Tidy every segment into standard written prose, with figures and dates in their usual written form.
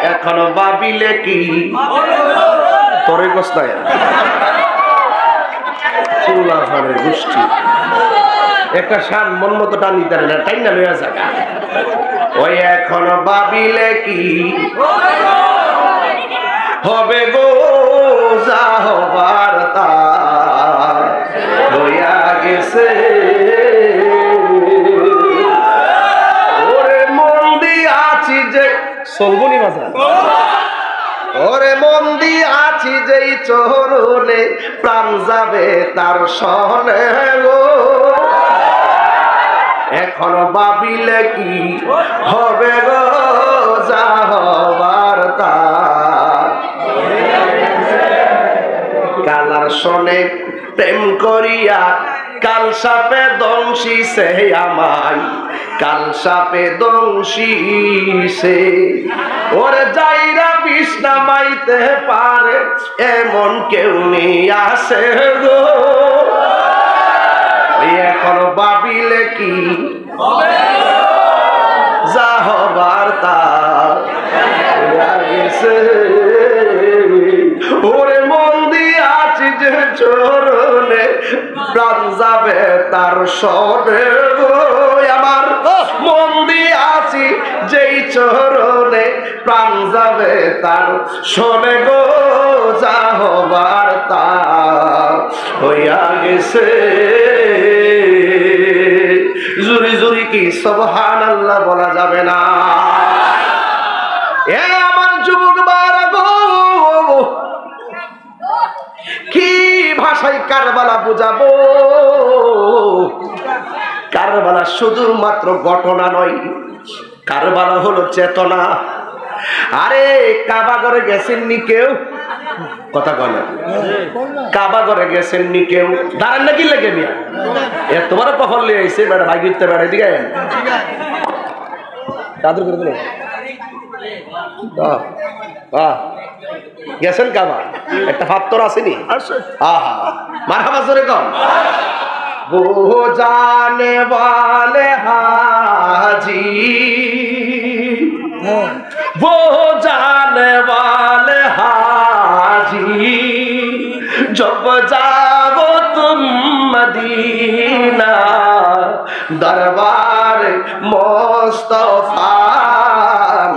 এখনো ভাবিলে কি তোরে কষ্টায় চুলা ঘরে গোষ্ঠী একটা শান মন মতো টানি তারে না টাইম না লইয়া জায়গা ওই এখনো ভাবিলে কি হবে গো যা হবার তা হইয়া গেছে ওরে মন দিয়াছি যে সলবনি বাজার ওরে মন দিয়াছি যেই চরণে প্রাণ যাবে তার সনে গো এখনো ভাবিলে কি হবে গো যা হবার তা কালার সনে প্রেম করিয়া কাল সাপে দংশিছে আমায় কাল সাপে দংশিছে ওরে যাইরা বিষ নামাইতে পারে এমন কেউ নেই আসে গো এখন ভাবিলে কি যা হবার তা গেছে ওরে মন দিয়াছি যে চরণে প্রাণ যাবে তার সনে গো আমার মন দিয়াছি যেই চরণে প্রাণ যাবে তার সনে গো যা হবার তা হইয়া গেছে জুরি জুরি কি সুবহানাল্লাহ বলা যাবে না এ আমার যুবক বারা গো কি ভাষায় কারবালা বুঝাবো কারবালা শুধুমাত্র ঘটনা নয় কারবালা হলো চেতনা আরে কাবা ঘরে গেছেননি কেউ কথা বলে কাবা ঘরে গেছেননি কেউ দাঁড়ান নাকি লেগে মিয়া এ তোমার কখন লিয়ে আইছে বেড়া ভাগিতে বেড়া দিকে দাদুর করে দিল গেছেন কাবা একটা ফাত্তর আসেনি আহা মারহাবা জোরে কম वो जाने वाले हाजी वो जाने वाले हाजी जब जाओ तुम मदीना दरबार मुस्तफा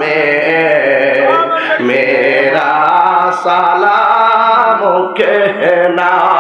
में मेरा सलाम कहना